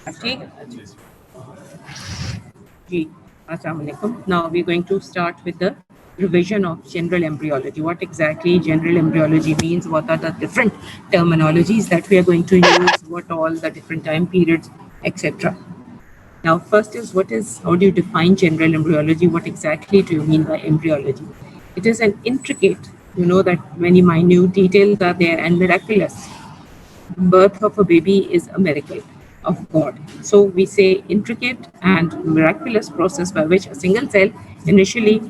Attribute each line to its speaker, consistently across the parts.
Speaker 1: Okay. Ji. Assalamu alaikum. Now we're going to start with the revision of general embryology. What exactly general embryology means, what are the different terminologies that we are going to use, what all the different time periods, etc. Now, first is how do you define general embryology? What exactly do you mean by embryology? It is an intricate, you know, that many minute details are there and miraculous. Birth of a baby is a miracle of God. So we say intricate and miraculous process by which a single cell initially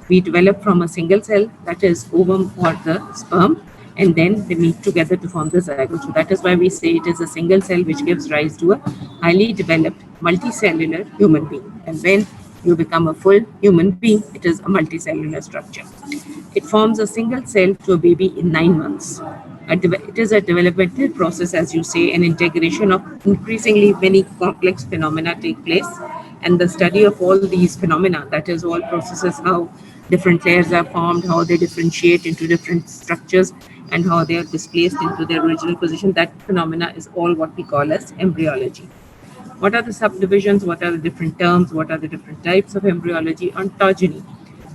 Speaker 1: we develop from a single cell, that is ovum or the sperm, and then they meet together to form the zygote. So that is why we say it is a single cell which gives rise to a highly developed multicellular human being. And when you become a full human being, it is a multicellular structure. It forms a single cell to a baby in 9 months. It is a developmental process, as you say, an integration of increasingly many complex phenomena take place, and the study of all these phenomena, that is, all processes, how different layers are formed, how they differentiate into different structures, and how they are displaced into their original position. That phenomena is all what we call as embryology. What are the subdivisions? What are the different terms? What are the different types of embryology? Ontogeny.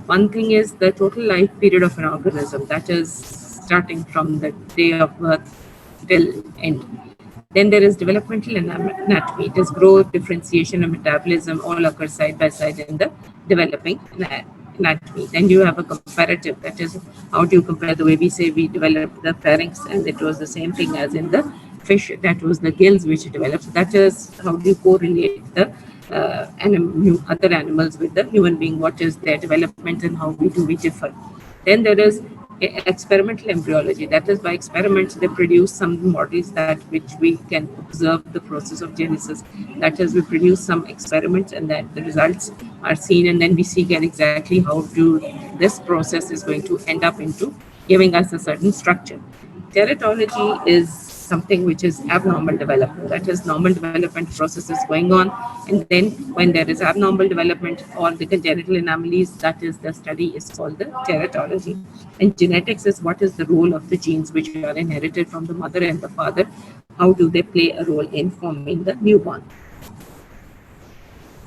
Speaker 1: One thing is the total life period of an organism, that is starting from the day of birth till end. Then there is developmental anatomy. It is growth, differentiation, and metabolism all occur side by side in the developing anatomy. Then you have a comparative. That is, how do you compare the way we say we developed the pharynx, and it was the same thing as in the fish. That was the gills which developed. That is, how do you correlate the other animals with the human being? What is their development and how we differ? Then there is experimental embryology. That is, by experiments they produce some models that which we can observe the process of genesis. That is, we produce some experiments and that the results are seen, and then we see exactly how do this process is going to end up into giving us a certain structure. Teratology is something which is abnormal development. That is, normal development process is going on, and then when there is abnormal development or the congenital anomalies, that is the study is called the teratology. And genetics is what is the role of the genes which are inherited from the mother and the father. How do they play a role in forming the newborn?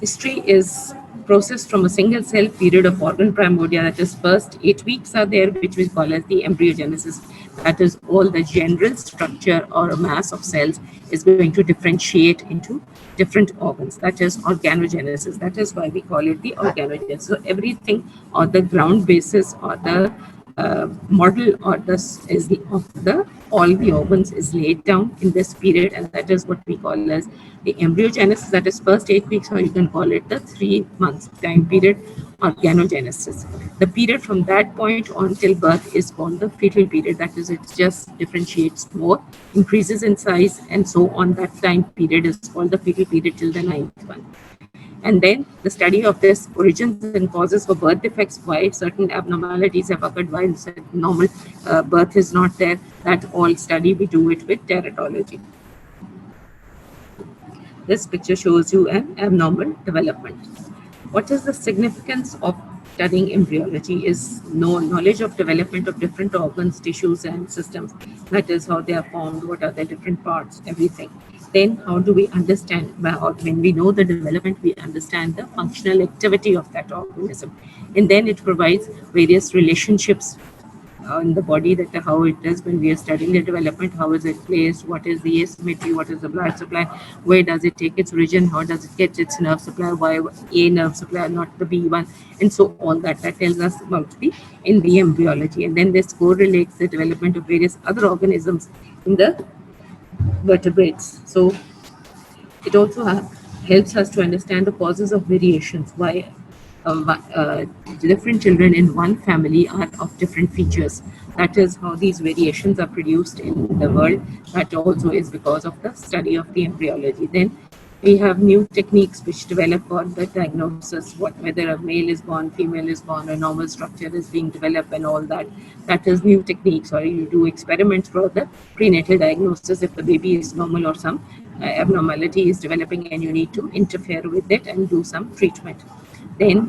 Speaker 1: History is processed from a single cell period of organ primordia, that is, first 8 weeks are there, which we call as the embryogenesis. That is, all the general structure or a mass of cells is going to differentiate into different organs. That is organogenesis. That is why we call it the organogenesis. So everything or the ground basis or the model or this is of the all the organs is laid down in this period, and that is what we call as the embryogenesis. That is first 8 weeks, or you can call it the 3 months time period, organogenesis. The period from that point on till birth is called the fetal period. That is, it just differentiates more, increases in size, and so on. That time period is called the fetal period till the 9th one. And then the study of this origins and causes for birth defects, why certain abnormalities have occurred, why normal birth is not there, that all study we do it with teratology. This picture shows you an abnormal development. What is the significance of studying embryology is knowledge of development of different organs, tissues, and systems. That is, how they are formed, what are their different parts, everything. Then how do we understand, when we know the development, we understand the functional activity of that organism. And then it provides various relationships in the body, that how it is when we are studying the development, how is it placed, what is the asymmetry, what is the blood supply, where does it take its origin, how does it get its nerve supply, why A nerve supply, not the B one, and so all that tells us about the in the embryology. And then this correlates the development of various other organisms in the vertebrates. So it also helps us to understand the causes of variations, why different children in one family are of different features. That is how these variations are produced in the world. That also is because of the study of the embryology. Then we have new techniques which develop for the diagnosis, whether a male is born, female is born, a normal structure is being developed, and all that. That is new techniques, or you do experiments for the prenatal diagnosis if the baby is normal or some abnormality is developing and you need to interfere with it and do some treatment. Then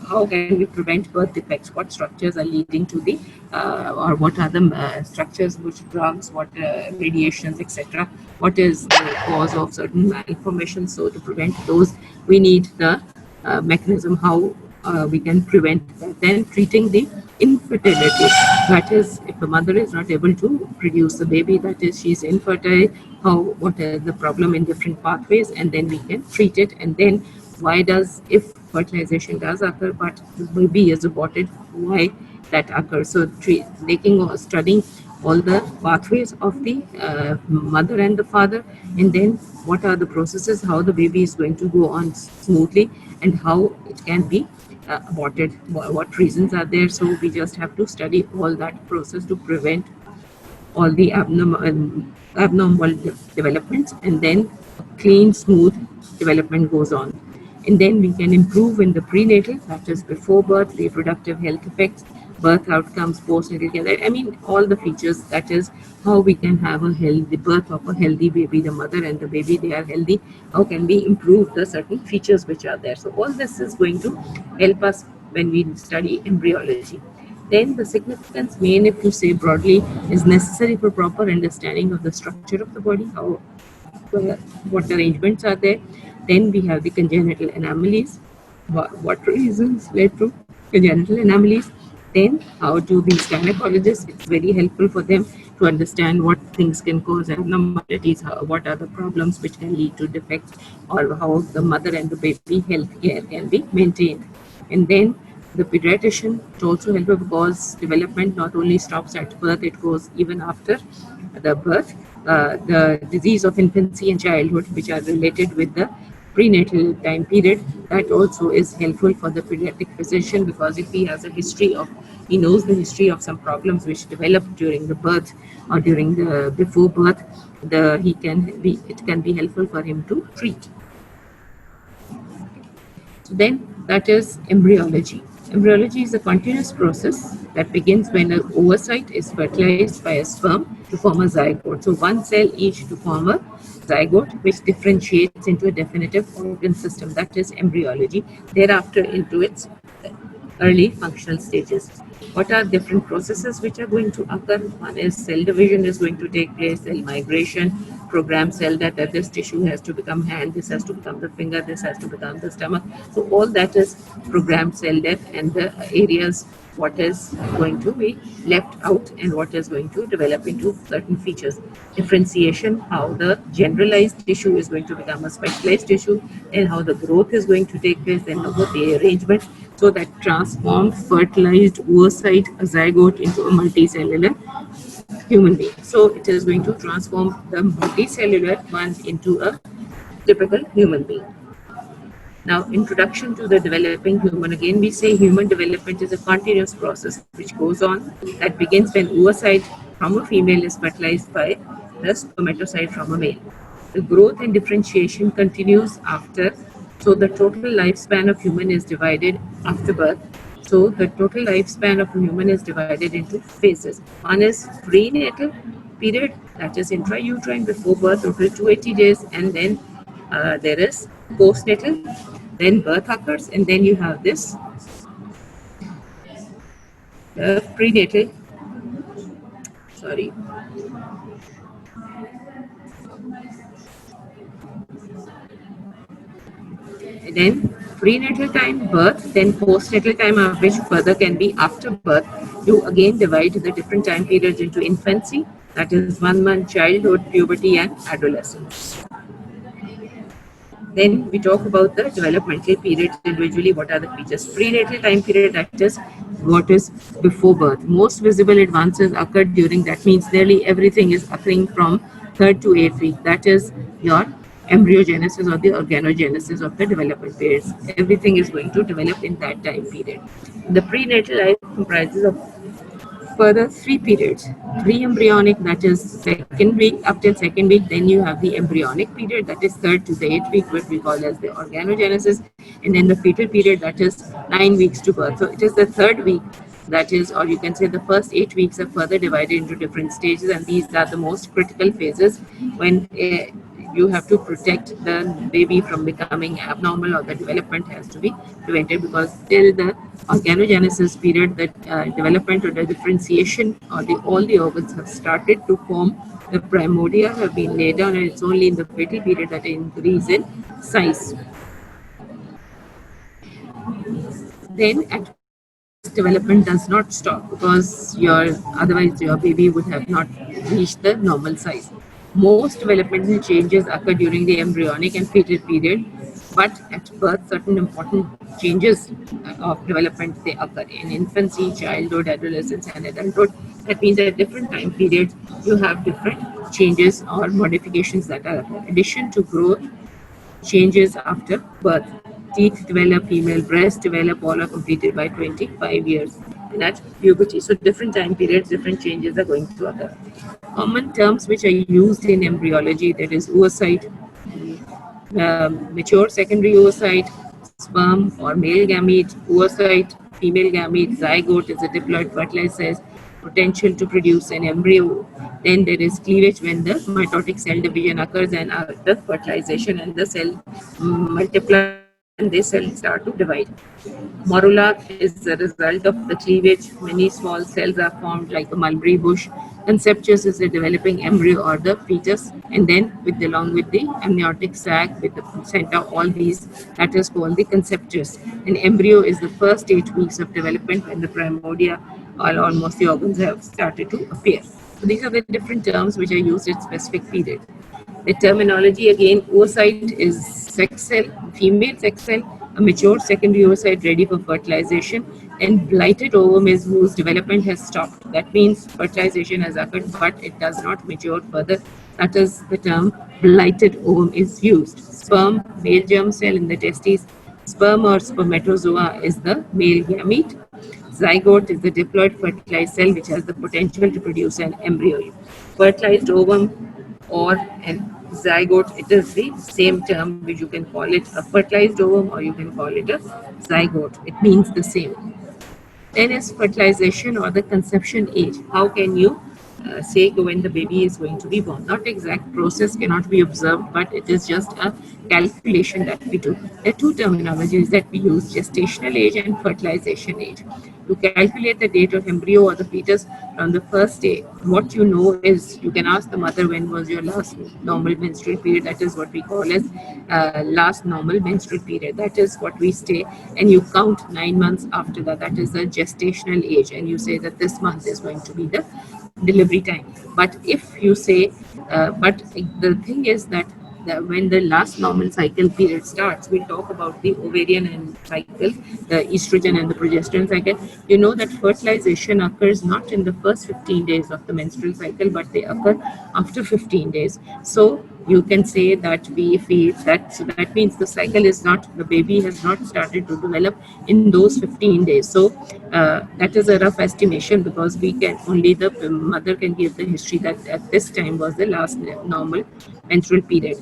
Speaker 1: how can we prevent birth defects? What structures are leading to the or what are the structures, which drugs, what radiations, etc. What is the cause of certain malformations? So to prevent those, we need the mechanism how we can prevent that. Then treating the infertility, that is if the mother is not able to produce the baby, that is she's infertile, how what is the problem in different pathways, and then we can treat it. And then why does, if fertilization does occur but the baby is aborted, why that occurs? So making or studying all the pathways of the mother and the father, and then what are the processes, how the baby is going to go on smoothly, and how it can be aborted, what reasons are there. So we just have to study all that process to prevent all the abnormal developments, and then clean, smooth development goes on. And then we can improve in the prenatal, that is before birth, reproductive health effects, birth outcomes, postnatal care. I mean, all the features, that is how we can have a healthy birth of a healthy baby, the mother and the baby, they are healthy. How can we improve the certain features which are there? So all this is going to help us when we study embryology. Then the significance, main if you say broadly, is necessary for proper understanding of the structure of the body, how what arrangements are there. Then we have the congenital anomalies, what reasons led to congenital anomalies. Then how do these gynecologists, it's very helpful for them to understand what things can cause abnormalities, what are the problems which can lead to defects, or how the mother and the baby health care can be maintained. And then the pediatrician, it also helps because development not only stops at birth, it goes even after the birth. The disease of infancy and childhood, which are related with the prenatal time period, that also is helpful for the pediatric physician, because if he has a history of, he knows the history of some problems which developed during the birth or during the before birth, he can be, it can be helpful for him to treat. So then that is embryology. Embryology is a continuous process that begins when an oocyte is fertilized by a sperm to form a zygote. So one cell each to form a zygote, which differentiates into a definitive organ system. That is embryology. Thereafter into its early functional stages. What are different processes which are going to occur? One is cell division is going to take place, cell migration, program cell that this tissue has to become hand, this has to become the finger, this has to become the stomach. So all that is programmed cell death, and the areas what is going to be left out and what is going to develop into certain features. Differentiation, how the generalized tissue is going to become a specialized tissue, and how the growth is going to take place, and how the arrangement, so that transformed fertilized oocyte, a zygote, into a multicellular human being. So it is going to transform the multicellular one into a typical human being. Now, introduction to the developing human. Again, we say human development is a continuous process which goes on, that begins when oocyte from a female is fertilized by the spermatocyte from a male. The growth and differentiation continues after. So the total lifespan of human is divided after birth. So the total lifespan of a human is divided into phases. One is prenatal period, that is intrauterine before birth, total 280 days, and then there is postnatal, then birth occurs, and then you have this prenatal, sorry, and then prenatal time, birth, then postnatal time, which further can be after birth. You again divide the different time periods into infancy, that is 1 month, childhood, puberty, and adolescence. Then we talk about the developmental periods individually. What are the features? Prenatal time period, that is what is before birth. Most visible advances occurred during, that means nearly everything is occurring from 3rd to 8th week. That is your embryogenesis or the organogenesis of the development periods. Everything is going to develop in that time period. The prenatal life comprises of further 3 periods: pre-embryonic, that is second week up till second week. Then you have the embryonic period, that is 3rd to the 8th week, what we call as the organogenesis. And then the fetal period, that is 9 weeks to birth. So it is the 3rd week, that is, or you can say the first 8 weeks are further divided into different stages, and these are the most critical phases when you have to protect the baby from becoming abnormal, or the development has to be prevented, because till the organogenesis period, the development or the differentiation or all the organs have started to form. The primordia have been laid down, and it's only in the fetal period that they increase in size. Then at birth, this development does not stop, because your baby would have not reached the normal size. Most developmental changes occur during the embryonic and fetal period, but at birth certain important changes of development they occur in infancy, childhood, adolescence, and adulthood. That means at different time periods you have different changes or modifications that are occur. Addition to growth changes after birth. Teeth develop, female breasts develop, all are completed by 25 years. And at puberty. So different time periods, different changes are going to occur. Common terms which are used in embryology, that is oocyte, mature secondary oocyte, sperm or male gamete, oocyte, female gamete, zygote is a diploid fertilized cell, potential to produce an embryo. Then there is cleavage, when the mitotic cell division occurs and the fertilization, and the cell multiplies and they cell start to divide. Morula is the result of the cleavage. Many small cells are formed like a mulberry bush. Conceptus is a developing embryo or the fetus, and then along with the amniotic sac with the placenta, all these, that is called the conceptus. An embryo is the first 8 weeks of development, when the primordia or almost the organs have started to appear. So these are the different terms which are used at specific period. The terminology again, oocyte is sex cell, female sex cell, a mature secondary oocyte ready for fertilization, and blighted ovum is whose development has stopped. That means fertilization has occurred, but it does not mature further. That is the term blighted ovum is used. Sperm, male germ cell in the testes. Sperm or spermatozoa is the male gamete. Zygote is the diploid fertilized cell which has the potential to produce an embryo. Fertilized ovum or an zygote, it is the same term which you can call it a fertilized ovum or you can call it a zygote. It means the same. Then is fertilization or the conception age. How can you say when the baby is going to be born? Not exact process cannot be observed, but it is just a calculation that we do. There are two terminologies that we use: gestational age and fertilization age. To calculate the date of embryo or the fetus from the first day, what you know is you can ask the mother when was your last normal menstrual period. That is what we call as last normal menstrual period. That is what we stay, and you count 9 months after that. That is the gestational age, and you say that this month is going to be the delivery time. But if you say, but the thing is that when the last normal cycle period starts, we'll talk about the ovarian and cycle, the estrogen and the progesterone cycle. You know that fertilization occurs not in the first 15 days of the menstrual cycle, but they occur after 15 days. So you can say that we feel that, so that means the cycle is not, the baby has not started to develop in those 15 days. So that is a rough estimation, because we can only, the mother can give the history that at this time was the last normal menstrual period.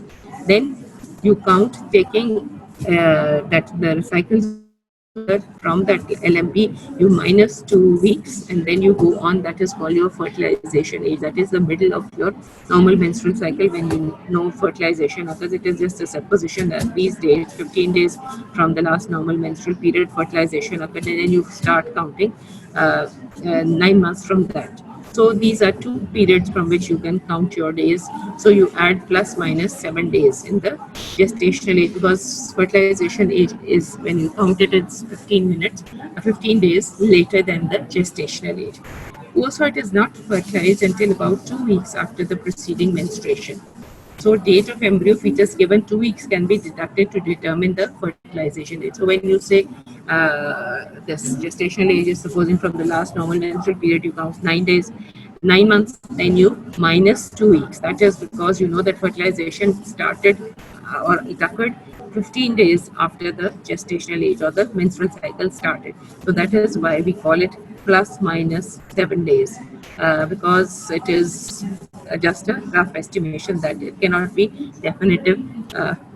Speaker 1: Then you count taking that the cycles from that LMP, you minus 2 weeks, and then you go on. That is called your fertilization age. That is the middle of your normal menstrual cycle when you know fertilization occurs. It is just a supposition that these days, 15 days from the last normal menstrual period, fertilization occurred, and then you start counting 9 months from that. So these are two periods from which you can count your days. So you add plus minus 7 days in the gestational age, because fertilization age is, when you count it, it's 15 minutes, 15 days later than the gestational age. Oocyte is not fertilized until about 2 weeks after the preceding menstruation. So date of embryo fetus given 2 weeks can be deducted to determine the fertilization date. So when you say this gestational age is supposing from the last normal menstrual period, you count 9 days, 9 months, then you minus 2 weeks. That is because you know that fertilization started or it occurred 15 days after the gestational age or the menstrual cycle started. So that is why we call it plus minus 7 days, because it is just a rough estimation, that it cannot be definitive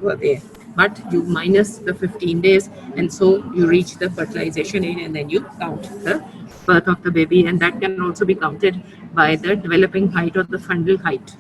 Speaker 1: over there. But you minus the 15 days, and so you reach the fertilization age, and then you count the birth of the baby, and that can also be counted by the developing height or the fundal height.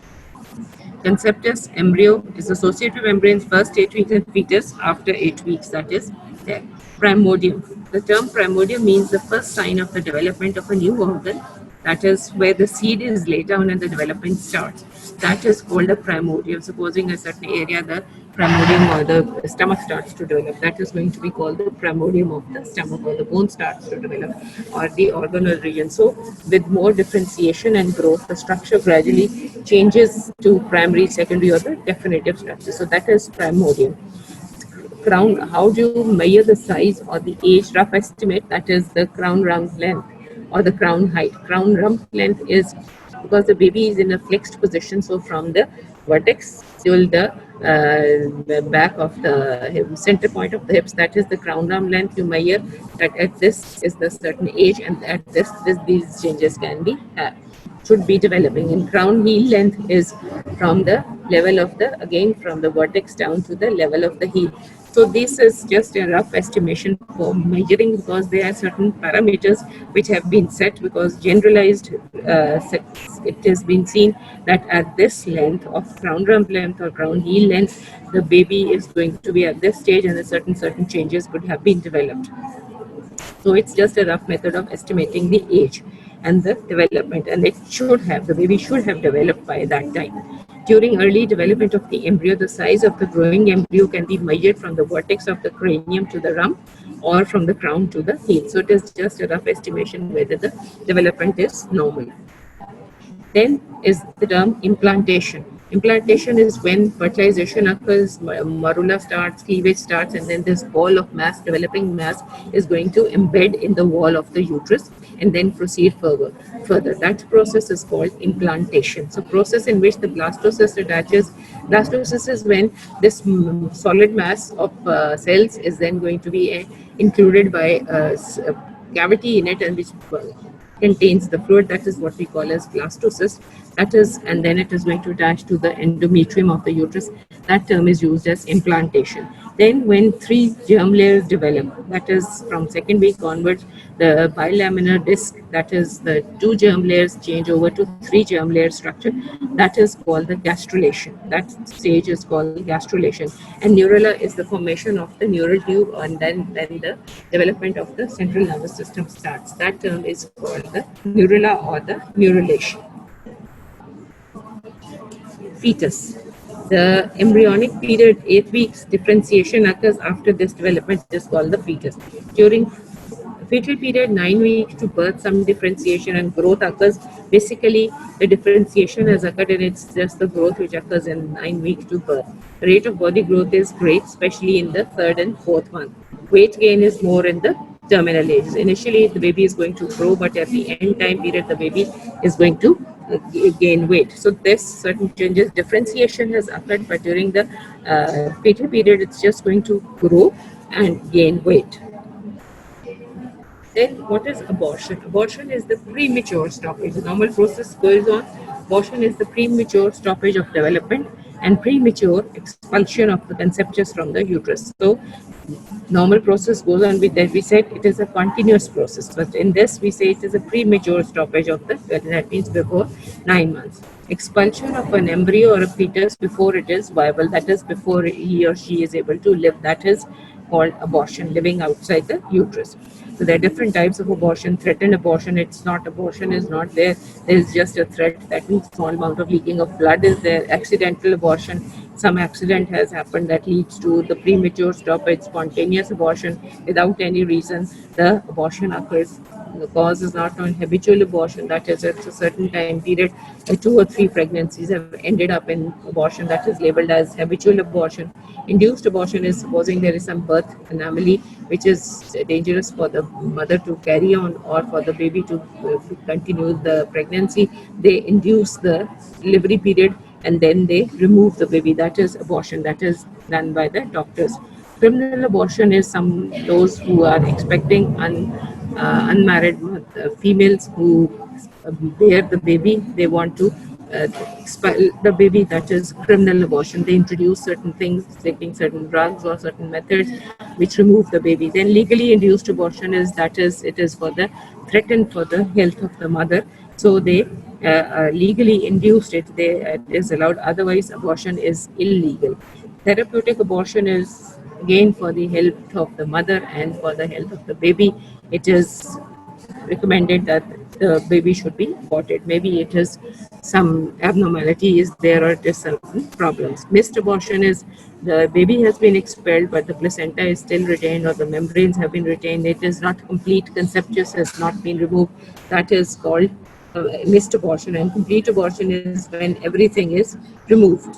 Speaker 1: Conceptus embryo is associated with membranes first 8 weeks in fetus, after 8 weeks, that is there. Primordium. The term primordium means the first sign of the development of a new organ, that is where the seed is laid down and the development starts. That is called a primordium. Supposing a certain area, the primordium or the stomach starts to develop, that is going to be called the primordium of the stomach, or the bone starts to develop, or the organal region. So with more differentiation and growth, the structure gradually changes to primary, secondary, or the definitive structure. So that is primordium. Crown, how do you measure the size or the age? Rough estimate, that is the crown rump length or the crown height. Crown rump length is because the baby is in a flexed position, so from the vertex till the back of the center point of the hips, that is the crown rump length. You measure that at this is the certain age, and at this these changes can be should be developing. In crown heel length is from the level of the, again from the vertex down to the level of the heel. So this is just a rough estimation for measuring, because there are certain parameters which have been set, because generalized it has been seen that at this length of crown rump length or crown heel length, the baby is going to be at this stage, and a certain changes could have been developed. So it's just a rough method of estimating the age and the development, and the baby should have developed by that time. During early development of the embryo, the size of the growing embryo can be measured from the vertex of the cranium to the rump, or from the crown to the heel. So it is just a rough estimation whether the development is normal. Then is the term implantation. Implantation is when fertilization occurs, morula starts, cleavage starts, and then this ball of mass, developing mass, is going to embed in the wall of the uterus and then proceed further. That process is called implantation. So process in which the blastocyst attaches. Blastocyst is when this solid mass of cells is then going to be included by a cavity in it, and which contains the fluid, that is what we call as blastocyst. That is, and then it is going to attach to the endometrium of the uterus. That term is used as implantation. Then when 3 germ layers develop, that is from second week onwards, the bilaminar disc, that is the 2 germ layers change over to 3 germ layer structure. That is called the gastrulation. That stage is called gastrulation. And neurula is the formation of the neural tube, and then the development of the central nervous system starts. That term is called the neurula or the neurulation. Fetus. The embryonic period, 8 weeks, differentiation occurs after this development, is called the fetus. During fetal period, 9 weeks to birth, some differentiation and growth occurs. Basically, the differentiation has occurred, and it's just the growth which occurs in 9 weeks to birth. The rate of body growth is great, especially in the 3rd and 4th month. Weight gain is more in the terminal ages. Initially, the baby is going to grow, but at the end time period, the baby is going to gain weight. So there's certain changes. Differentiation has occurred, but during the fetal period, it's just going to grow and gain weight. Then what is abortion? Abortion is the premature stoppage. The normal process goes on. Abortion is the premature stoppage of development and premature expulsion of the conceptus from the uterus. So normal process goes on with that. We said it is a continuous process, but in this we say it is a premature stoppage of the, that means before 9 months. Expulsion of an embryo or a fetus before it is viable, that is before he or she is able to live, that is called abortion, living outside the uterus. So there are different types of abortion. Threatened abortion, it's not, abortion is not there. There is just a threat. That means small amount of leaking of blood is there. Accidental abortion, some accident has happened that leads to the premature stoppage. Spontaneous abortion, without any reason, the abortion occurs. The cause is not known. Habitual abortion, that is at a certain time period, 2 or 3 pregnancies have ended up in abortion, that is labeled as habitual abortion. Induced abortion is supposing there is some birth anomaly which is dangerous for the mother to carry on, or for the baby to continue the pregnancy. They induce the delivery period and then they remove the baby. That is abortion, that is done by the doctors. Criminal abortion is those who are expecting unmarried females who bear the baby. They want to expel the baby. That is criminal abortion. They introduce certain things, taking certain drugs or certain methods which remove the baby. Then legally induced abortion is, that is, it is for the threatened for the health of the mother. So they legally induced it is allowed. Otherwise, abortion is illegal. Therapeutic abortion is again for the health of the mother and for the health of the baby. It is recommended that the baby should be aborted. Maybe it is some abnormality is there or it is some problems. Missed abortion is the baby has been expelled but the placenta is still retained or the membranes have been retained. It is not complete, conceptus has not been removed. That is called missed abortion, and complete abortion is when everything is removed.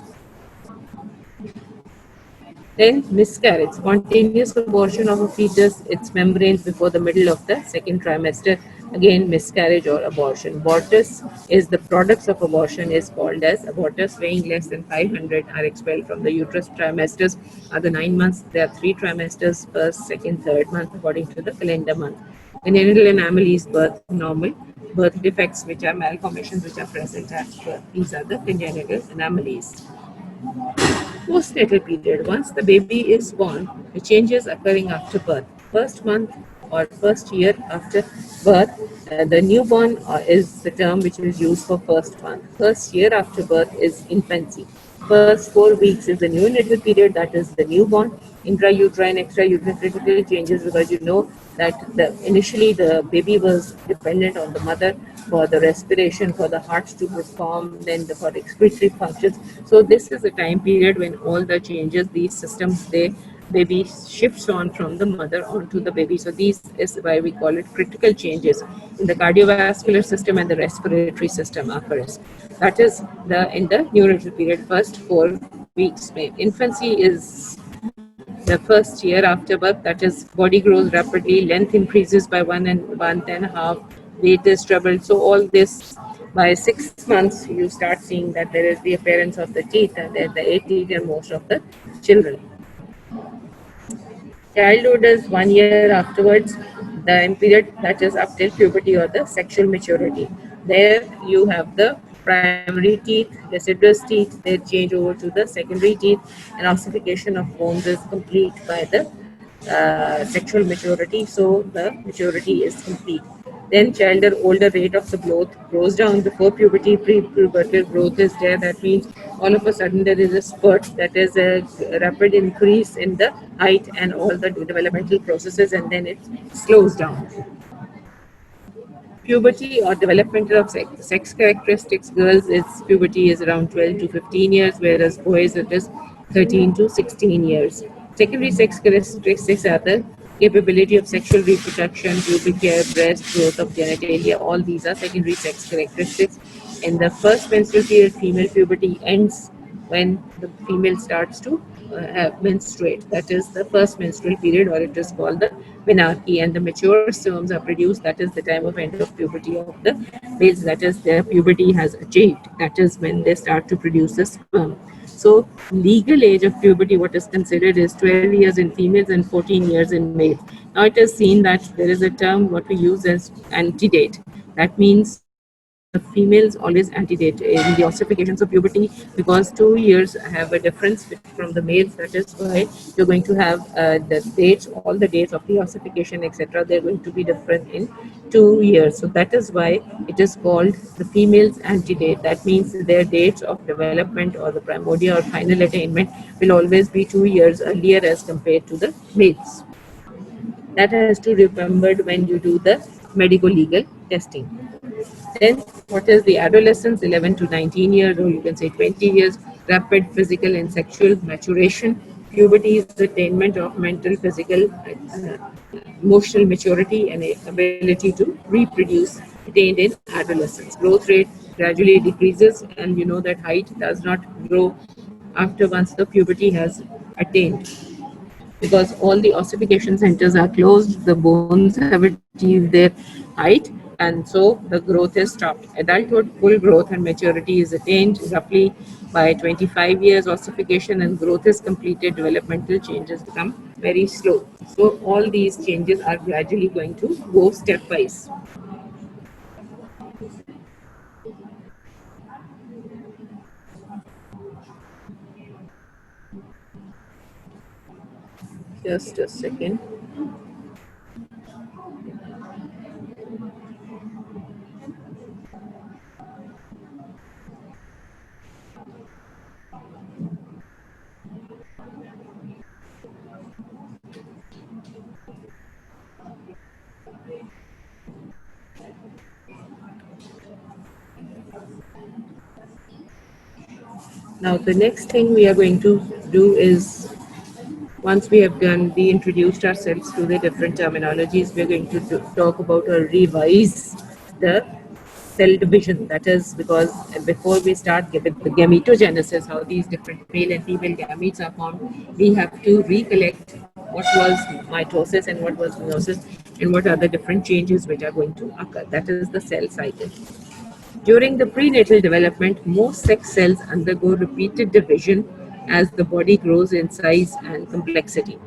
Speaker 1: Then miscarriage, spontaneous abortion of a fetus, its membranes before the middle of the second trimester. Again, miscarriage or abortion. Abortus is the products of abortion is called as abortus weighing less than 500 are expelled from the uterus. Trimesters are the 9 months. There are three trimesters: first, second, third month according to the calendar month. Congenital anomalies, birth normal. Birth defects, which are malformations which are present at birth. These are the congenital anomalies. Postnatal period. Once the baby is born, the changes occurring after birth. First month or first year after birth, the newborn is the term which is used for first month. First year after birth is infancy. First 4 weeks is the neonatal period, that is the newborn. Intrauterine, extrauterine critical changes, because you know that initially the baby was dependent on the mother for the respiration, for the heart to perform, then for excretory functions. So this is a time period when all the changes, these systems, they baby shifts on from the mother onto the baby. So these is why we call it critical changes in the cardiovascular system and the respiratory system occurs. That is in the neonatal period, first 4 weeks. Infancy is the first year after birth, that is, body grows rapidly, length increases by 1 and 1.5, weight is trebled. So all this by 6 months, you start seeing that there is the appearance of the teeth, and the 8 teeth in most of the children. Childhood is 1 year afterwards, the period that is up till puberty or the sexual maturity. There you have the primary teeth, deciduous teeth, they change over to the secondary teeth, and ossification of bones is complete by the sexual maturity, so the maturity is complete. Then childhood older rate of the growth goes down before puberty, pre-pubertal growth is there. That means all of a sudden there is a spurt, that is a rapid increase in the height and all the developmental processes, and then it slows down. Puberty or developmental of sex characteristics, girls its puberty is around 12 to 15 years, whereas boys it is 13 to 16 years. Secondary sex characteristics are the capability of sexual reproduction, pubic hair, breast growth of genitalia. All these are secondary sex characteristics. In the first menstrual period, female puberty ends when the female starts to menstruate. That is the first menstrual period, or it is called the menarche, and the mature sperms are produced. That is the time of end of puberty of the males. That is, their puberty has achieved. That is when they start to produce the sperm. So, legal age of puberty, what is considered, is 12 years in females and 14 years in males. Now, it is seen that there is a term what we use as antedate. That means the females always antedate in the ossifications of puberty, because 2 years have a difference from the males. That is why you're going to have the dates, all the dates of the ossification, etc. They're going to be different in 2 years. So that is why it is called the females antedate. That means their dates of development or the primordia or final attainment will always be 2 years earlier as compared to the males. That has to be remembered when you do the medical legal testing. Then, what is the adolescence? 11 to 19 years, or you can say 20 years, rapid physical and sexual maturation. Puberty is the attainment of mental, physical, emotional maturity and ability to reproduce attained in adolescence. Growth rate gradually decreases, and you know that height does not grow after once the puberty has attained, because all the ossification centers are closed, the bones have achieved their height, and so the growth is stopped. Adulthood, full growth and maturity is attained roughly by 25 years. Ossification and growth is completed, developmental changes become very slow. So all these changes are gradually going to go stepwise. Just a second. Now, the next thing we are going to do is, once we have done, we introduced ourselves to the different terminologies, we are going to talk about or revise the cell division. That is because before we start with the gametogenesis, how these different male and female gametes are formed, we have to recollect what was mitosis and what was meiosis and what are the different changes which are going to occur. That is the cell cycle. During the prenatal development, most sex cells undergo repeated division as the body grows in size and complexity.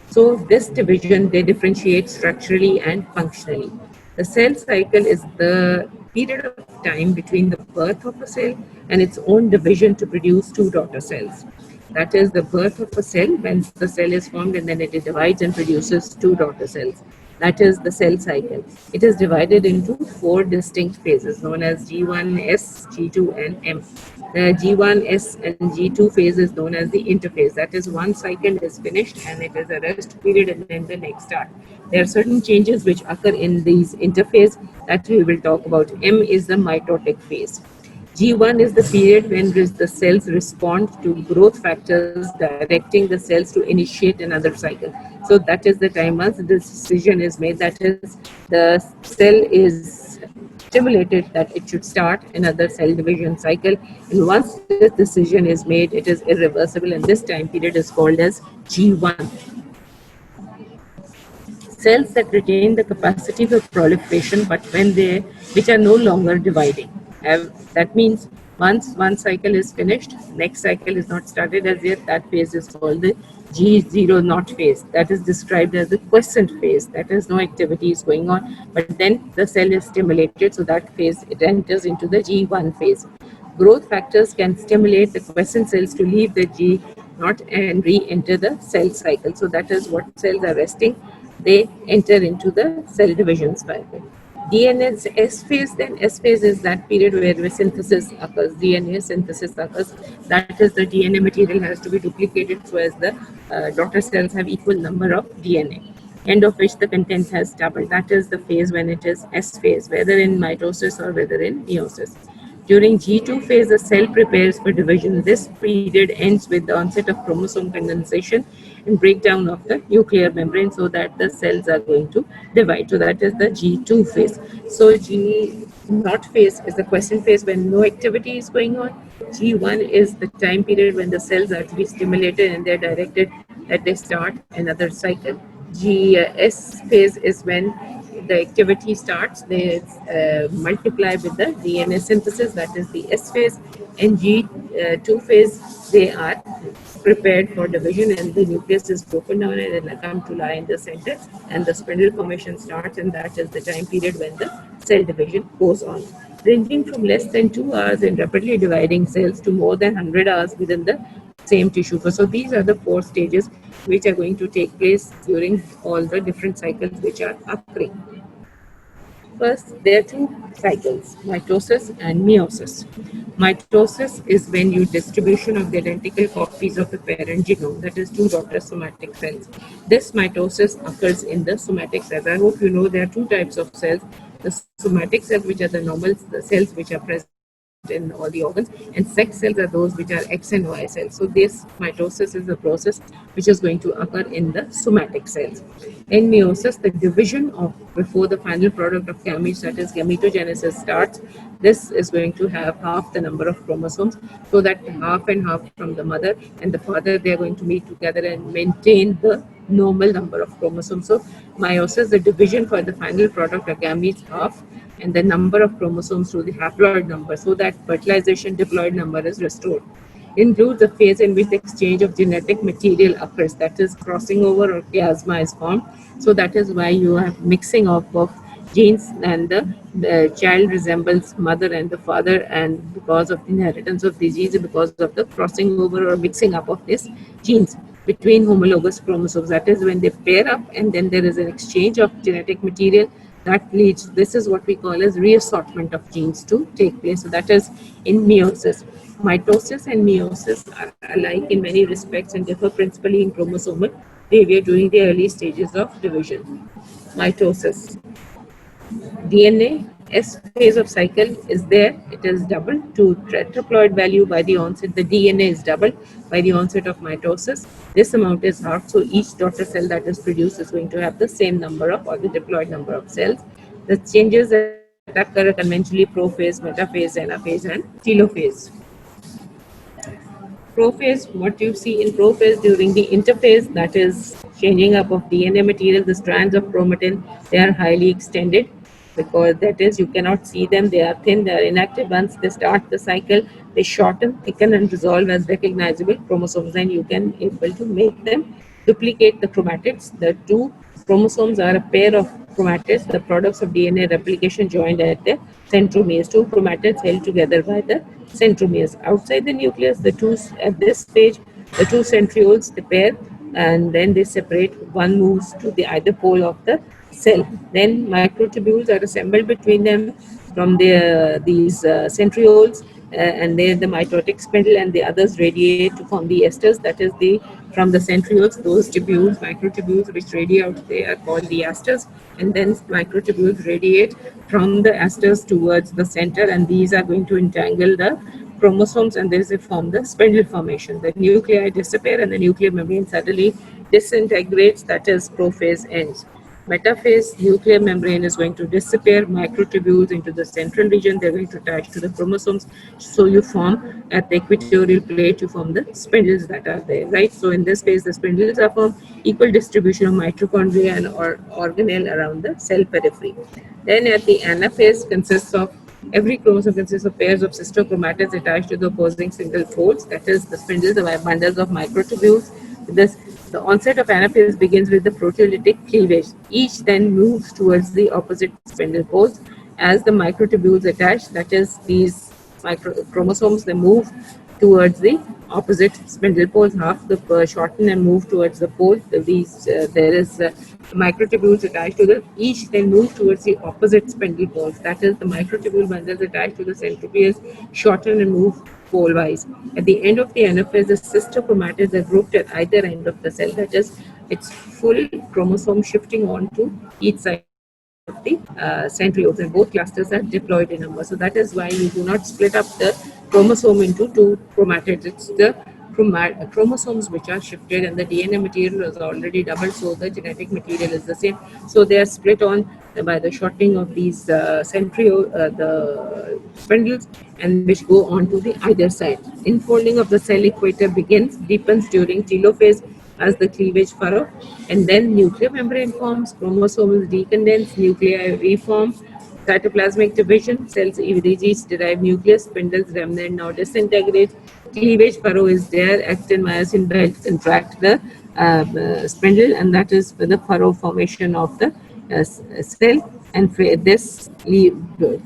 Speaker 1: So, this division they differentiate structurally and functionally. The cell cycle is the period of time between the birth of a cell and its own division to produce two daughter cells. That is the birth of a cell when the cell is formed and then it divides and produces two daughter cells. That is the cell cycle. It is divided into four distinct phases known as G1S, G2, and M. The G1S and G2 phase is known as the interphase. That is, one cycle is finished and it is a rest period and then the next start. There are certain changes which occur in these interphase that we will talk about. M is the mitotic phase. G1 is the period when the cells respond to growth factors directing the cells to initiate another cycle. So that is the time once the decision is made, that is, the cell is stimulated that it should start another cell division cycle. And once this decision is made, it is irreversible, and this time period is called as G1. Cells that retain the capacity for proliferation but when they which are no longer dividing. That means once one cycle is finished, next cycle is not started as yet, that phase is called the G0 naught phase. That is described as the quiescent phase. That is, no activity is going on, but then the cell is stimulated, so that phase it enters into the G1 phase. Growth factors can stimulate the quiescent cells to leave the G naught and re-enter the cell cycle. So that is what cells are resting, they enter into the cell division cycle. DNA is S phase, then S phase is that period where synthesis occurs, DNA synthesis occurs. That is, the DNA material has to be duplicated so as the daughter cells have equal number of DNA, end of which the content has doubled. That is the phase when it is S phase, whether in mitosis or whether in meiosis. During G2 phase, the cell prepares for division. This period ends with the onset of chromosome condensation and breakdown of the nuclear membrane so that the cells are going to divide. So that is the G2 phase. So G naught phase is the quiescent phase when no activity is going on. G1 is the time period when the cells are to be stimulated and they're directed that they start another cycle. G phase is when the activity starts, they multiply with the DNA synthesis, that is the S phase. In G2 phase, they are prepared for division and the nucleus is broken down and then come to lie in the center and the spindle formation starts, and that is the time period when the cell division goes on. Ranging from less than 2 hours in rapidly dividing cells to more than 100 hours within the same tissue. So these are the four stages which are going to take place during all the different cycles which are occurring. First, there are two cycles, mitosis and meiosis. Mitosis is when you distribution of the identical copies of the parent genome, that is two daughter somatic cells. This mitosis occurs in the somatic cells. I hope you know there are two types of cells, the somatic cells, which are the normal the cells which are present in all the organs, and sex cells are those which are X and Y cells. So this mitosis is the process which is going to occur in the somatic cells. In meiosis, the division of before the final product of gametes, that is gametogenesis, starts. This is going to have half the number of chromosomes, so that half and half from the mother and the father, they are going to meet together and maintain the normal number of chromosomes. So meiosis, the division for the final product of gametes, half, and the number of chromosomes to the haploid number, so that fertilization diploid number is restored. Includes a phase in which the exchange of genetic material occurs, that is crossing over or chiasma is formed. So that is why you have mixing of genes, and the child resembles mother and the father, and because of inheritance of disease, because of the crossing over or mixing up of these genes between homologous chromosomes. That is when they pair up and then there is an exchange of genetic material that leads, this is what we call as reassortment of genes to take place. So that is in meiosis. Mitosis and meiosis are alike in many respects and differ principally in chromosomal behavior during the early stages of division. Mitosis. DNA S phase of cycle is there, it is doubled to tetraploid value by the onset. The DNA is doubled by the onset of mitosis. This amount is half, so each daughter cell that is produced is going to have the same number of, or the diploid number of cells. The changes that occur are conventionally prophase, metaphase, anaphase, and telophase. Prophase, what you see in prophase during the interphase, that is changing up of DNA material, the strands of chromatin, they are highly extended because that is you cannot see them, they are thin, they are inactive. Once they start the cycle, they shorten, thicken, and resolve as recognizable chromosomes, and you can able to make them duplicate the chromatids. The two chromosomes are a pair of chromatids, the products of DNA replication joined at the centromeres. Two chromatids held together by the centromeres. Outside the nucleus, the two at this stage, the two centrioles they pair and then they separate. One moves to the either pole of the cell. Then microtubules are assembled between them from these centrioles, and then the mitotic spindle, and the others radiate to form the esters. That is the from the centrioles, those tubules, microtubules which radiate out, they are called the asters, and then microtubules radiate from the asters towards the center, and these are going to entangle the chromosomes, and this is form the spindle formation. The nuclei disappear and the nuclear membrane suddenly disintegrates, that is prophase ends. Metaphase, nuclear membrane is going to disappear, microtubules into the central region, they're going to attach to the chromosomes. So you form at the equatorial plate, you form the spindles that are there, right? So in this case, the spindles are formed, equal distribution of mitochondria and organelle around the cell periphery. Then at the anaphase consists of every chromosome consists of pairs of sister chromatids attached to the opposing single folds, that is the spindles, the bundles of microtubules. This the onset of anaphase begins with the proteolytic cleavage. Each then moves towards the opposite spindle poles as the microtubules attach, that is these chromosomes, they move towards the opposite spindle poles. Half the shorten and move towards the pole. There is microtubules attached to the each then move towards the opposite spindle poles. That is the microtubule bundles attached to the centromeres shorten and move pole-wise. At the end of the anaphase, the sister chromatids are grouped at either end of the cell. That is, it's full chromosome shifting onto each side of the centrioles, and both clusters are diploid in number. So that is why you do not split up the chromosome into two chromatids. It's the chromosomes which are shifted, and the DNA material is already doubled, so the genetic material is the same. So they are split on by the shortening of these the spindles, and which go on to the either side. Infolding of the cell equator begins, deepens during telophase as the cleavage furrow, and then nuclear membrane forms, chromosomes decondense, nuclei reform, cytoplasmic division, cells each derive nucleus, spindles remnant now disintegrate, cleavage furrow is there, actin myosin belt contract the spindle, and that is the furrow formation of the cell, and this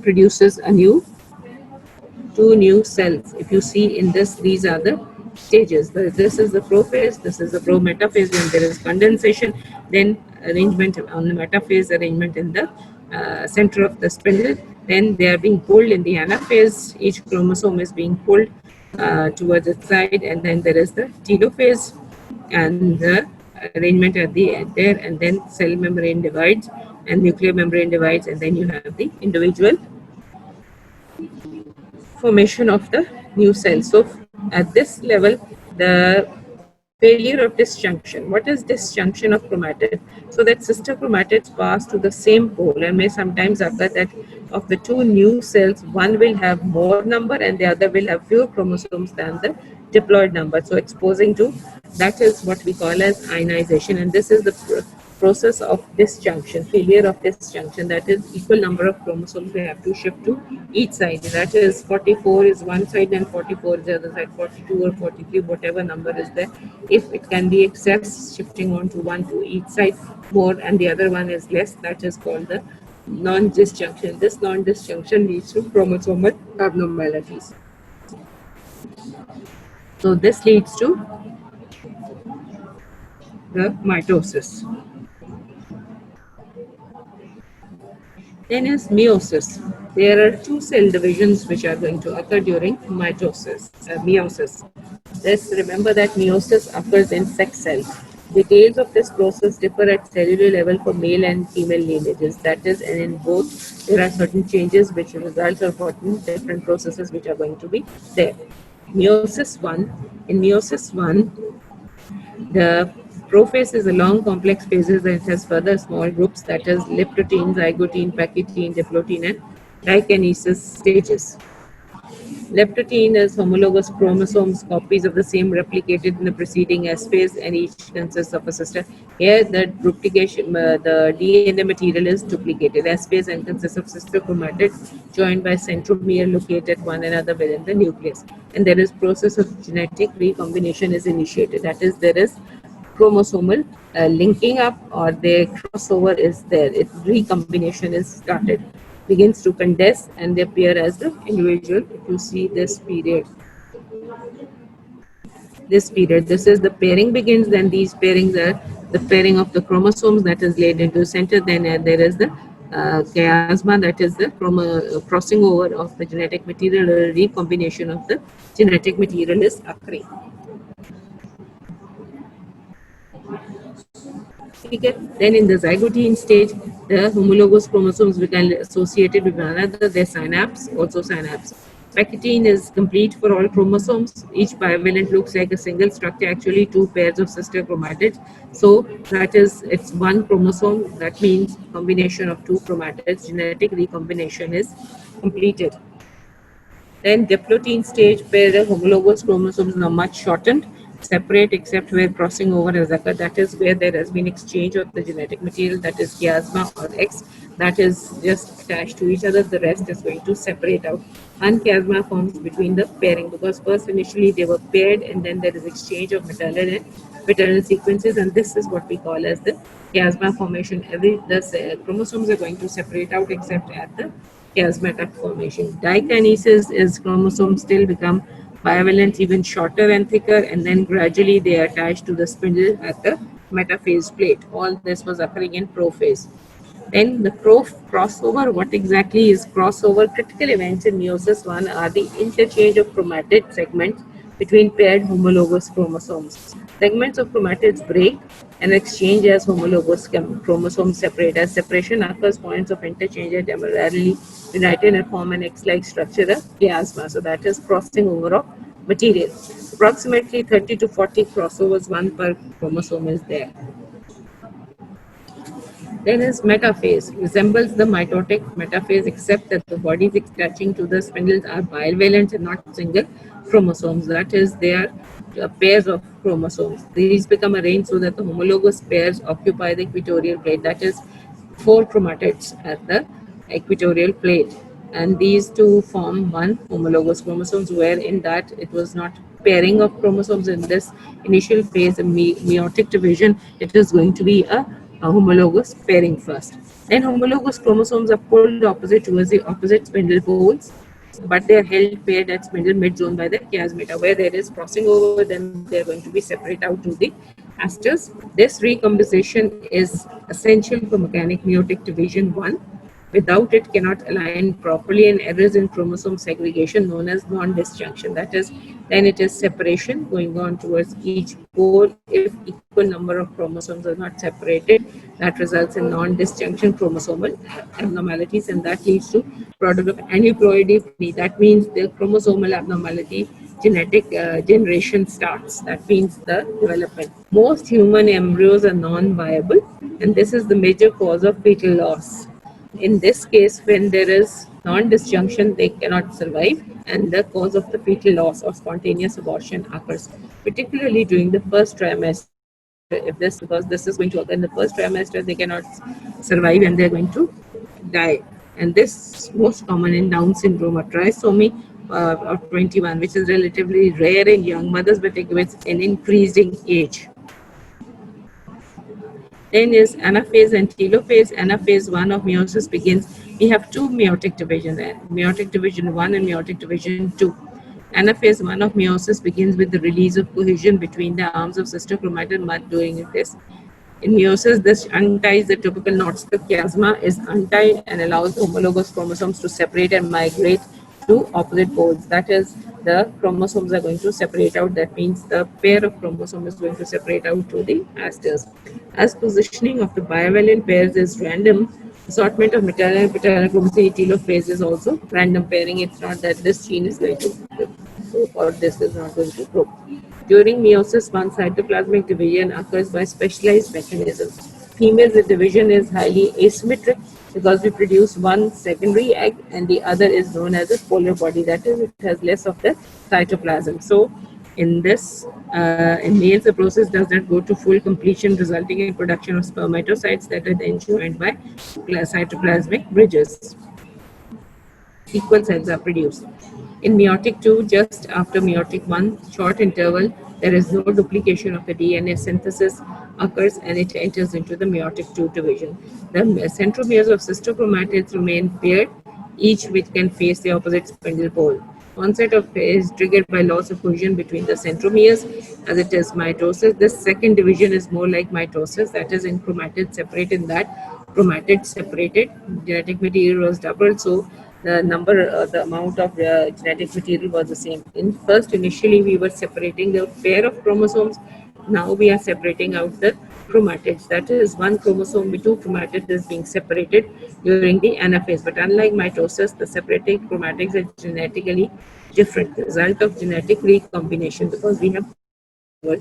Speaker 1: produces a new two new cells. If you see in this, these are the stages. This is the prophase, this is the pro-metaphase when there is condensation, then arrangement on the metaphase, arrangement in the center of the spindle, then they are being pulled in the anaphase, each chromosome is being pulled towards its side, and then there is the telophase and the arrangement at the end there, and then cell membrane divides and nuclear membrane divides, and then you have the individual formation of the new cell. So at this level, the failure of disjunction. What is disjunction of chromatid? So that sister chromatids pass to the same pole, and may sometimes occur that of the two new cells, one will have more number and the other will have fewer chromosomes than the diploid number. So exposing to, that is what we call as ionization, and this is the process of disjunction, failure of disjunction, that is equal number of chromosomes they have to shift to each side. That is 44 is one side and 44 is the other side, 42 or 43, whatever number is there. If it can be excess shifting onto one to each side more and the other one is less, that is called the non-disjunction. This non-disjunction leads to chromosomal abnormalities. So this leads to the mitosis. Then is meiosis. There are two cell divisions which are going to occur during meiosis. Let's remember that meiosis occurs in sex cells. Details of this process differ at cellular level for male and female lineages. That is, and in both there are certain changes which result of certain different processes which are going to be there. Meiosis 1. In meiosis 1, the prophase is a long complex phases and it has further small groups, that is leptotene, zygotene, pachytene, diplotin, and dikinesis stages. Leptotene is homologous chromosomes, copies of the same replicated in the preceding S phase, and each consists of a sister. Here, the duplication, the DNA material is duplicated S phase and consists of sister chromatids joined by centromere located one another within the nucleus. And there is process of genetic recombination is initiated. That is, there is chromosomal linking up or the crossover is there. It recombination is started, begins to condense and they appear as the individual. If you see this period, this is the pairing begins. Then these pairings are the pairing of the chromosomes that is laid into the center. Then there is the chiasma, that is the crossing over of the genetic material or recombination of the genetic material is occurring. Then in the zygotene stage, the homologous chromosomes become associated with one another. Their synapse, also synapse. Pachytene is complete for all chromosomes. Each bivalent looks like a single structure, actually two pairs of sister chromatids. So that is, it's one chromosome. That means combination of two chromatids. Genetic recombination is completed. Then diplotin stage, where the homologous chromosomes are much shortened, separate except where crossing over has occurred. That is where there has been exchange of the genetic material, that is chiasma or X, that is just attached to each other. The rest is going to separate out. And chiasma forms between the pairing, because first initially they were paired and then there is exchange of maternal and paternal sequences, and this is what we call as the chiasma formation. The chromosomes are going to separate out except at the chiasmatic formation. Dikinesis is chromosomes still become bivalent, even shorter and thicker, and then gradually they attach to the spindle at the metaphase plate. All this was occurring in prophase. Then the crossover, what exactly is crossover? Critical events in meiosis 1 are the interchange of chromatid segments between paired homologous chromosomes. Segments of chromatids break and exchange as homologous chromosomes separate. As separation occurs, points of interchange are temporarily united and form an X-like structure, a chiasma. So that is crossing over of material. Approximately 30 to 40 crossovers, one per chromosome is there. Then is metaphase, resembles the mitotic metaphase except that the bodies attaching to the spindles are bivalent and not single chromosomes. That is, they are pairs of chromosomes. These become arranged so that the homologous pairs occupy the equatorial plate. That is, four chromatids at the equatorial plate. And these two form one homologous chromosomes, where in that it was not pairing of chromosomes in this initial phase of meiotic division. It is going to be a homologous pairing first. Then homologous chromosomes are pulled opposite towards the opposite spindle poles, but they are held paired at spindle mid-zone by the chiasmata. Where there is crossing over, then they are going to be separate out to the asters. This recomposition is essential for mechanic meiotic division 1. Without it, cannot align properly, and errors in chromosome segregation known as non-disjunction. That is, then it is separation going on towards each pole. If equal number of chromosomes are not separated, that results in non-disjunction chromosomal abnormalities, and that leads to product of aneuploidy. That means the chromosomal abnormality genetic generation starts. That means the development. Most human embryos are non-viable, and this is the major cause of fetal loss. In this case, when there is non-disjunction, they cannot survive, and the cause of the fetal loss or spontaneous abortion occurs, particularly during the first trimester. If this, because this is going to occur in the first trimester, they cannot survive and they're going to die. And this most common in Down syndrome or trisomy of 21, which is relatively rare in young mothers, but with an increasing age. Then is anaphase and telophase. Anaphase 1 of meiosis begins. We have two meiotic divisions, meiotic division 1 and meiotic division 2. Anaphase 1 of meiosis begins with the release of cohesion between the arms of sister chromatid mud during this. In meiosis, this unties the typical knots. The chiasma is untied and allows the homologous chromosomes to separate and migrate to opposite poles. That is, the chromosomes are going to separate out. That means the pair of chromosomes is going to separate out to the asters. As positioning of the bivalent pairs is random, assortment of maternal and paternal chromosomes telophase is also random pairing. It's not that this gene is going to grow or this is not going to grow. During meiosis, one cytoplasmic division occurs by specialized mechanisms. Female division is highly asymmetric because we produce one secondary egg and the other is known as a polar body. That is, it has less of the cytoplasm. So, in this, in males, the process does not go to full completion, resulting in production of spermatocytes that are then joined by cytoplasmic bridges. Equal cells are produced. In meiotic 2, just after meiotic 1, short interval, there is no duplication of the DNA synthesis occurs and it enters into the meiotic 2 division. The centromeres of cystochromatids remain paired, each which can face the opposite spindle pole. Onset of is triggered by loss of cohesion between the centromeres as it is mitosis. This second division is more like mitosis, that is in chromatids separate in that chromatids separated, genetic material was doubled, so the number, the amount of genetic material was the same. In first, initially we were separating the pair of chromosomes. Now we are separating out the chromatids. That is, one chromosome with two chromatids is being separated during the anaphase. But unlike mitosis, the separated chromatids are genetically different. The result of genetic recombination because we have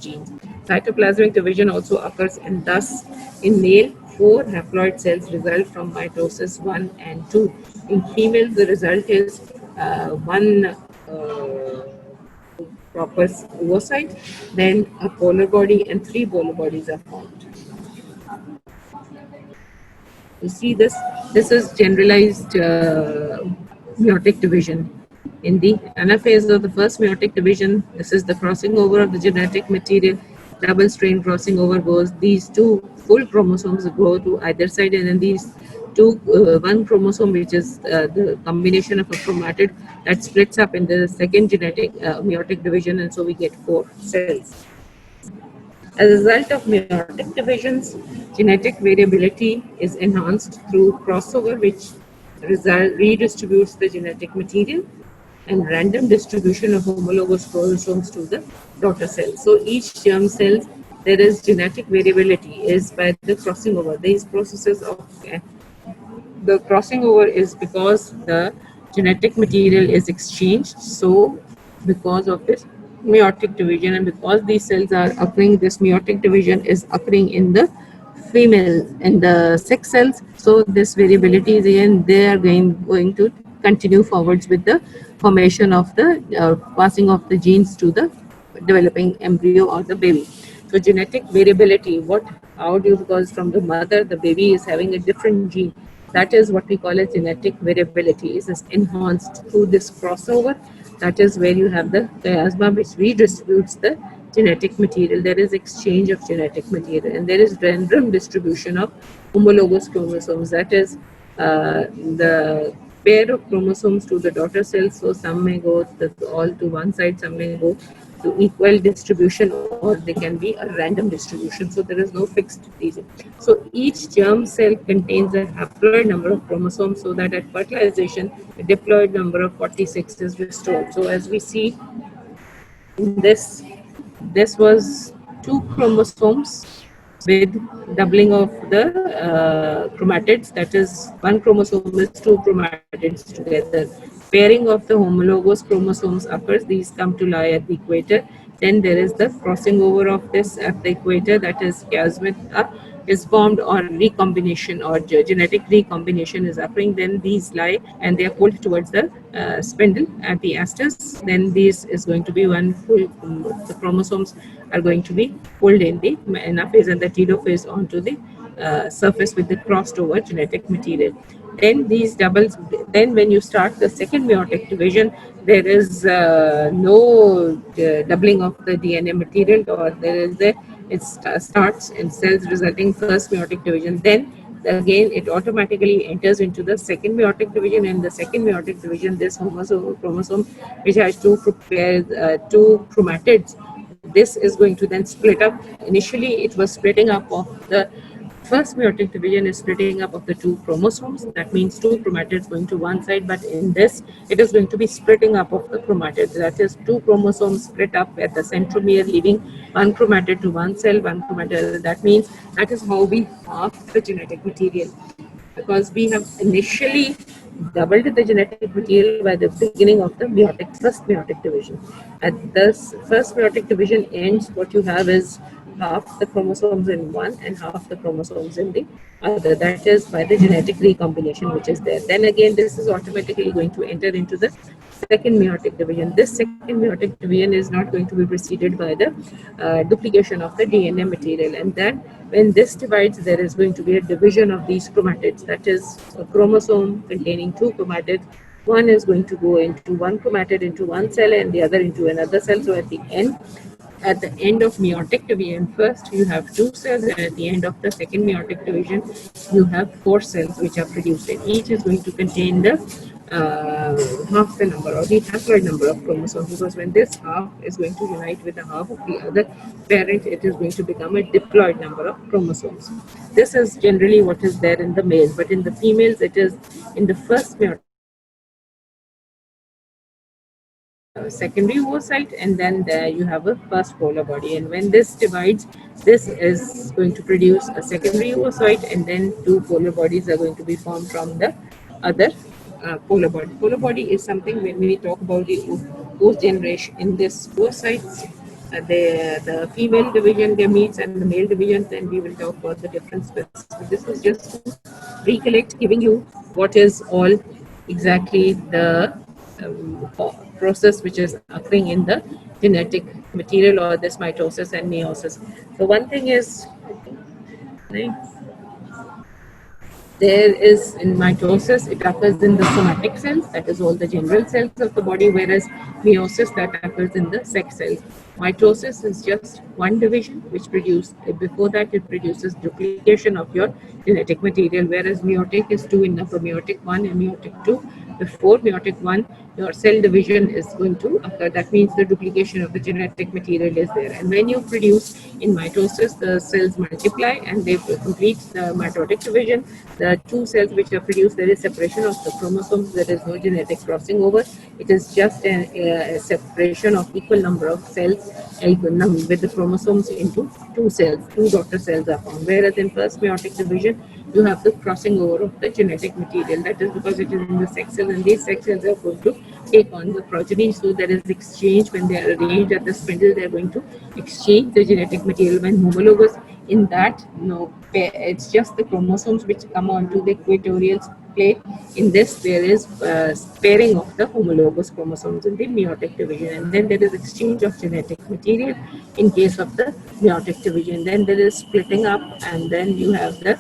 Speaker 1: genes. Cytoplasmic division also occurs, and thus in male, 4 haploid cells result from mitosis 1 and 2. In female, the result is one proper oocyte, then a polar body, and 3 polar bodies are formed. You see this? This is generalized meiotic division. In the anaphase of the first meiotic division, this is the crossing over of the genetic material. Double strain crossing over goes. These two full chromosomes go to either side, and then these two, one chromosome, which is the combination of a chromatid, that splits up in the second genetic meiotic division, and so we get 4 cells. As a result of meiotic divisions, genetic variability is enhanced through crossover, which redistributes the genetic material, and random distribution of homologous chromosomes to the daughter cell. So each germ cell, there is genetic variability is by the crossing over. These processes of the crossing over is because the genetic material is exchanged. So because of this meiotic division and because these cells are occurring, this meiotic division is occurring in the female and the sex cells. So this variability is again, they are going to continue forwards with the formation of the passing of the genes to the developing embryo or the baby. So genetic variability, how do you, because from the mother, the baby is having a different gene. That is what we call as genetic variability. It is enhanced through this crossover. That is where you have the chiasma, which redistributes the genetic material. There is exchange of genetic material, and there is random distribution of homologous chromosomes. That is the pair of chromosomes to the daughter cells. So some may go all to one side, some may go to equal distribution, or they can be a random distribution. So there is no fixed reason. So each germ cell contains a haploid number of chromosomes, so that at fertilization, a diploid number of 46 is restored. So as we see in this was 2 chromosomes with doubling of the chromatids. That is, one chromosome is 2 chromatids together. Pairing of the homologous chromosomes occurs. These come to lie at the equator. Then there is the crossing over of this at the equator, that is chiasma is formed, or recombination or genetic recombination is occurring. Then these lie and they are pulled towards the spindle at the asters. Then this is going to be one full, the chromosomes are going to be pulled in the anaphase and the telophase onto the surface with the crossed over genetic material. Then these doubles, then when you start the second meiotic division, there is no doubling of the DNA material, or there is the, it starts in cells resulting first meiotic division. Then again it automatically enters into the second meiotic division. And the second meiotic division, this chromosome which has two chromatids, this is going to then split up. Initially it was splitting up of the First meiotic division is splitting up of the two chromosomes. That means two chromatids going to one side, but in this, it is going to be splitting up of the chromatids. That is, two chromosomes split up at the centromere, leaving one chromatid to one cell, one chromatid. That means that is how we half the genetic material, because we have initially doubled the genetic material by the beginning of the first meiotic division. At this first meiotic division ends, what you have is half the chromosomes in one and half the chromosomes in the other. That is by the genetic recombination which is there. Then again, this is automatically going to enter into the second meiotic division. This second meiotic division is not going to be preceded by the duplication of the DNA material. And then when this divides, there is going to be a division of these chromatids. That is a chromosome containing two chromatids. One is going to go into one chromatid into one cell and the other into another cell. So at the end of meiotic division, first you have two cells, and at the end of the second meiotic division, you have four cells which are produced, and each is going to contain the half the number or the haploid number of chromosomes, because when this half is going to unite with the half of the other parent, it is going to become a diploid number of chromosomes. This is generally what is there in the males, but in the females, it is in the first meiotic division, there is going to be secondary oocyte, and then there you have a first polar body. And when this divides, this is going to produce a secondary oocyte, and then two polar bodies are going to be formed from the other polar body. Polar body is something when we talk about the post generation in this oocytes, the female division gametes and the male division, then we will talk about the differences. This is just to recollect, giving you what is all exactly the process which is occurring in the genetic material or this mitosis and meiosis. So one thing is, right, there is in mitosis, it occurs in the somatic cells, that is all the general cells of the body, whereas meiosis that occurs in the sex cells. Mitosis is just one division which before that it produces duplication of your genetic material, whereas meiotic is two in number, meiotic 1 and meiotic 2. Before meiotic 1, your cell division is going to occur. That means the duplication of the genetic material is there. And when you produce in mitosis, the cells multiply and they complete the mitotic division. The two cells which are produced, there is separation of the chromosomes. There is no genetic crossing over. It is just a separation of equal number of cells with the chromosomes into two cells. Two daughter cells are formed. Whereas in first meiotic division, you have the crossing over of the genetic material. That is because it is in the sex cell, and these sex cells are going to take on the progeny. So there is exchange when they are arranged at the spindle. They are going to exchange the genetic material. When homologous, in that, no, it's just the chromosomes which come onto the equatorial plate. In this, there is pairing of the homologous chromosomes in the meiotic division, and then there is exchange of genetic material in case of the meiotic division. Then there is splitting up, and then you have the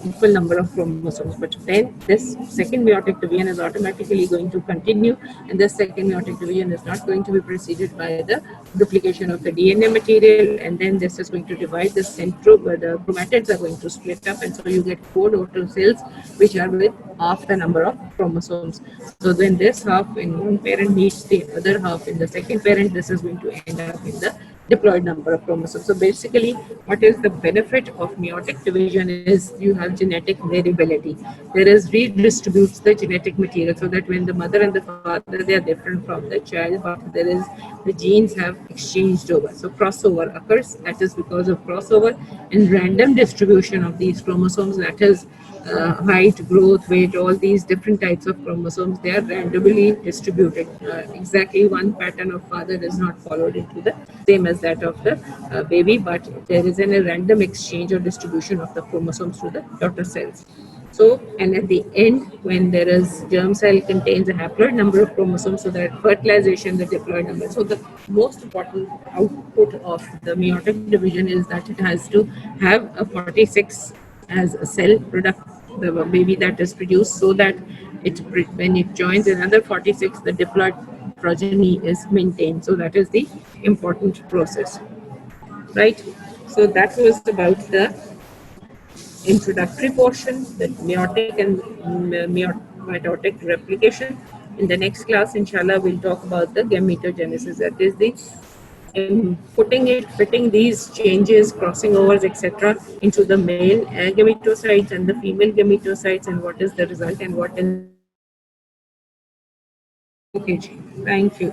Speaker 1: equal number of chromosomes. But then this second meiotic division is automatically going to continue, and this second meiotic division is not going to be preceded by the duplication of the DNA material, and then this is going to divide the centro, where the chromatids are going to split up, and so you get four daughter cells which are with half the number of chromosomes. So when this half in one parent meets the other half in the second parent, this is going to end up in the diploid number of chromosomes. So basically, what is the benefit of meiotic division is you have genetic variability. There is redistributes the genetic material, so that when the mother and the father, they are different from the child, but there is the genes have exchanged over. So crossover occurs. That is because of crossover and random distribution of these chromosomes. That is height, growth, weight, all these different types of chromosomes, they are randomly distributed. Exactly one pattern of father is not followed into the same as that of the baby, but there is a random exchange or distribution of the chromosomes to the daughter cells. So, and at the end, when there is germ cell contains a haploid number of chromosomes, so that fertilization, the diploid number. So the most important output of the meiotic division is that it has to have a 46 as a cell product, the baby that is produced, so that when it joins another 46, the diploid progeny is maintained. So that is the important process, right? So that was about the introductory portion, the meiotic and mitotic replication. In the next class, inshallah, we'll talk about the gametogenesis, that is the putting it, fitting these changes, crossing overs, etc., into the male gametocytes and the female gametocytes, and what is the result and what is the outcome. Okay, Ji. Thank you.